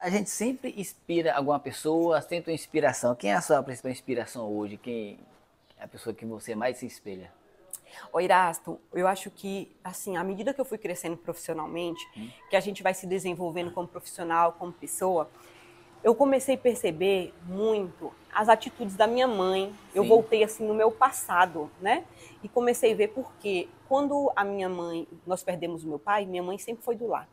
A gente sempre inspira alguma pessoa, tenta uma inspiração. Quem é a sua principal inspiração hoje? Quem é a pessoa que você mais se espelha? Ô, Irasto, eu acho que, assim, à medida que eu fui crescendo profissionalmente, que a gente vai se desenvolvendo como profissional, como pessoa, eu comecei a perceber muito as atitudes da minha mãe. Eu Sim, voltei, assim, no meu passado, né? E comecei a ver porque quando a minha mãe, nós perdemos o meu pai, minha mãe sempre foi do lar.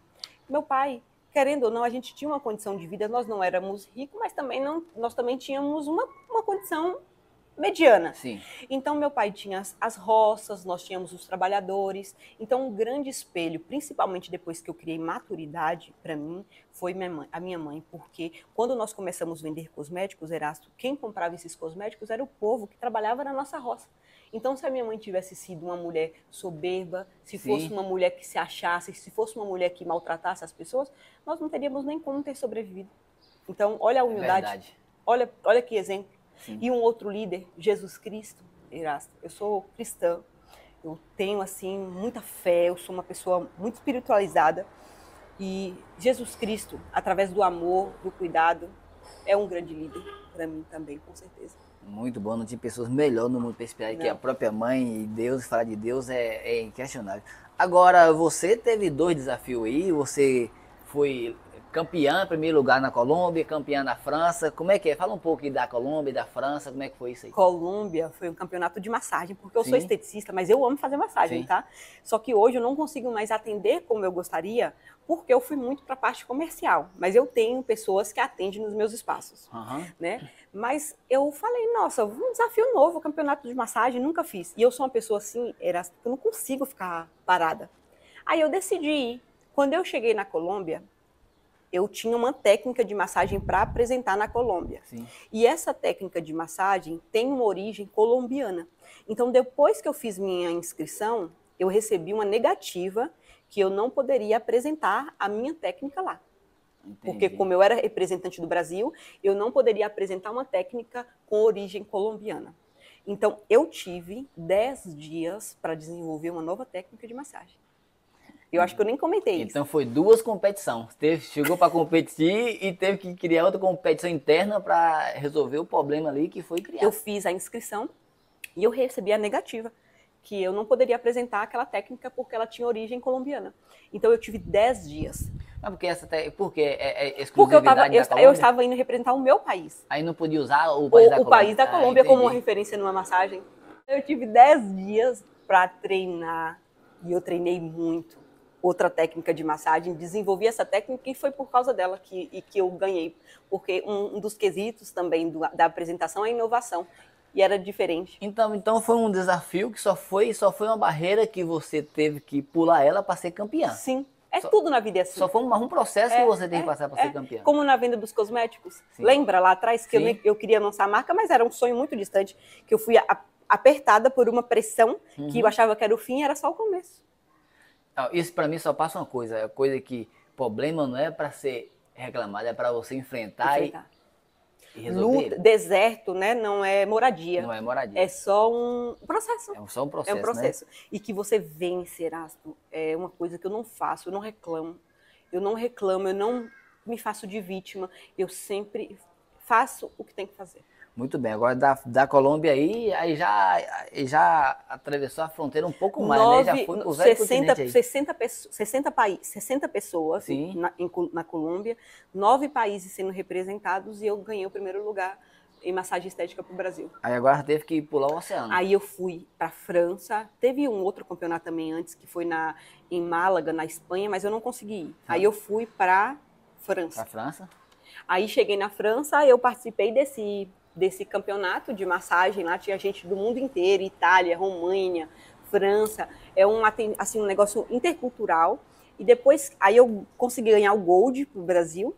Meu pai, querendo ou não, a gente tinha uma condição de vida, nós não éramos ricos, mas também não, nós também tínhamos uma condição mediana. sim. Então, meu pai tinha as roças, nós tínhamos os trabalhadores. Então, um grande espelho, principalmente depois que eu criei maturidade para mim, foi a minha mãe, porque quando nós começamos a vender cosméticos, Erasto, quem comprava esses cosméticos era o povo que trabalhava na nossa roça. Então, se a minha mãe tivesse sido uma mulher soberba, se fosse Sim, uma mulher que se achasse, se fosse uma mulher que maltratasse as pessoas, nós não teríamos nem como ter sobrevivido. Então, olha a é humildade, verdade. olha que exemplo. Sim. E um outro líder, Jesus Cristo, Erasto. Eu sou cristã, eu tenho assim muita fé, eu sou uma pessoa muito espiritualizada e Jesus Cristo, através do amor, do cuidado, é um grande líder para mim também, com certeza. Muito bom, não tem pessoas melhor no mundo para inspirar que a Não. própria mãe e Deus. Falar de Deus é inquestionável. Agora, você teve dois desafios aí, você foi campeã, em primeiro lugar na Colômbia, campeã na França. Como é que é? Fala um pouco aí da Colômbia e da França, como é que foi isso aí? Colômbia foi um campeonato de massagem, porque eu sou Sim, esteticista, mas eu amo fazer massagem, sim. tá? Só que hoje eu não consigo mais atender como eu gostaria, porque eu fui muito para a parte comercial. Mas eu tenho pessoas que atendem nos meus espaços, Aham. né? Mas eu falei, nossa, um desafio novo, campeonato de massagem, nunca fiz. E eu sou uma pessoa assim, eu não consigo ficar parada. Aí eu decidi ir. Quando eu cheguei na Colômbia, eu tinha uma técnica de massagem para apresentar na Colômbia. Sim. E essa técnica de massagem tem uma origem colombiana. Então, depois que eu fiz minha inscrição, eu recebi uma negativa que eu não poderia apresentar a minha técnica lá. Porque, Entendi. como eu era representante do Brasil, eu não poderia apresentar uma técnica com origem colombiana. Então, eu tive 10 dias para desenvolver uma nova técnica de massagem. Eu acho que eu nem comentei isso. Então foi duas competições. Chegou para competir e teve que criar outra competição interna para resolver o problema ali que foi Eu criado. fiz a inscrição e eu recebi a negativa, que eu não poderia apresentar aquela técnica porque ela tinha origem colombiana. Então eu tive 10 dias. Mas porque é Porque exclusividade da eu Colômbia? estava indo representar o meu país. Aí não podia usar o país da O Colômbia. país da Ah, Colômbia como uma entendi. referência numa massagem. Eu tive 10 dias para treinar e eu treinei muito. Outra técnica de massagem, desenvolvi essa técnica e foi por causa dela que eu ganhei. Porque um dos quesitos também da apresentação é a inovação. E era diferente. Então foi um desafio que só foi uma barreira que você teve que pular ela para ser campeã. Sim, é Só, tudo na vida é assim. só foi um processo que você teve que passar para ser campeã. Como na venda dos cosméticos. Sim. Lembra lá atrás que Sim. eu queria lançar a marca, mas era um sonho muito distante, que eu fui apertada por uma pressão que eu achava que era o fim e era só o começo. Isso para mim só passa uma coisa, é coisa que problema não é para ser reclamado, é para você enfrentar Enfrentar. e resolver Luta, ele. deserto, né? Não é moradia. Não é moradia. É só um processo. É só um É processo, um processo. né? E que você vence, Erasto, é uma coisa que eu não faço, eu não reclamo. Eu não reclamo, eu não me faço de vítima. Eu sempre faço o que tem que fazer. Muito bem, agora da Colômbia aí já atravessou a fronteira um pouco mais, né? Já foi pro velho continente aí. 60 pessoas Sim. na Colômbia, 9 países sendo representados e eu ganhei o primeiro lugar em massagem estética para o Brasil. Aí agora teve que pular o oceano. Aí eu fui para a França, teve um outro campeonato também antes, que foi em Málaga, na Espanha, mas eu não consegui ir. Aí eu fui para França. Pra França? Aí cheguei na França, eu participei desse campeonato de massagem, lá tinha gente do mundo inteiro, Itália, Romênia, França, assim, um negócio intercultural. E depois, aí eu consegui ganhar o Gold pro Brasil,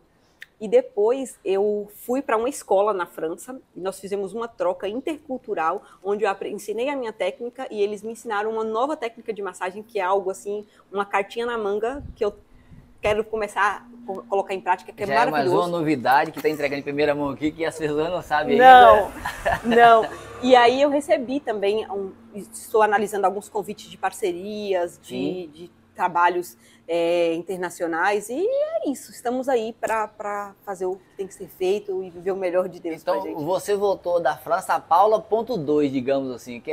e depois eu fui para uma escola na França, e nós fizemos uma troca intercultural, onde eu ensinei a minha técnica, e eles me ensinaram uma nova técnica de massagem, que é algo assim, uma cartinha na manga, que eu quero começar a colocar em prática, que é Já maravilhoso. é mais uma novidade que está entregando em primeira mão aqui, que as pessoas não sabem Não, ainda. não. E aí eu recebi também, estou analisando alguns convites de parcerias, de trabalhos internacionais, e é isso, estamos aí para fazer o que tem que ser feito e viver o melhor de Deus pra gente. Então, você voltou da França a Paula ponto 2, digamos assim, que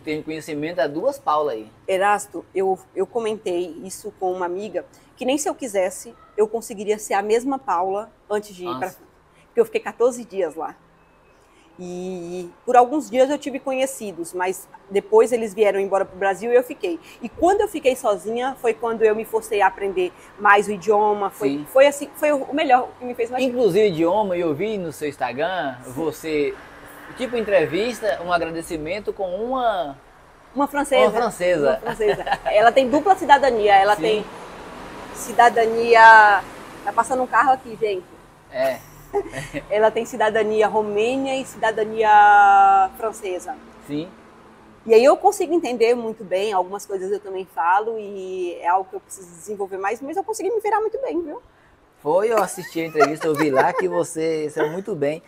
tem conhecimento é 2 Paula aí. Erasto, eu comentei isso com uma amiga, que nem se eu quisesse, eu conseguiria ser a mesma Paula antes de ir para França. Porque eu fiquei 14 dias lá. E por alguns dias eu tive conhecidos, mas depois eles vieram embora para o Brasil e eu fiquei. E quando eu fiquei sozinha, foi quando eu me forcei a aprender mais o idioma. Foi assim, foi o melhor que me fez mais. Inclusive o idioma, eu vi no seu Instagram, você, tipo entrevista, um agradecimento com uma francesa. Uma francesa. Uma francesa. Ela tem dupla cidadania, ela tem cidadania... Tá passando um carro aqui, gente. Ela tem cidadania romênia e cidadania francesa. Sim. E aí eu consigo entender muito bem, algumas coisas eu também falo e é algo que eu preciso desenvolver mais, mas eu consegui me virar muito bem, viu? Eu assisti a entrevista, eu vi lá que você saiu muito bem.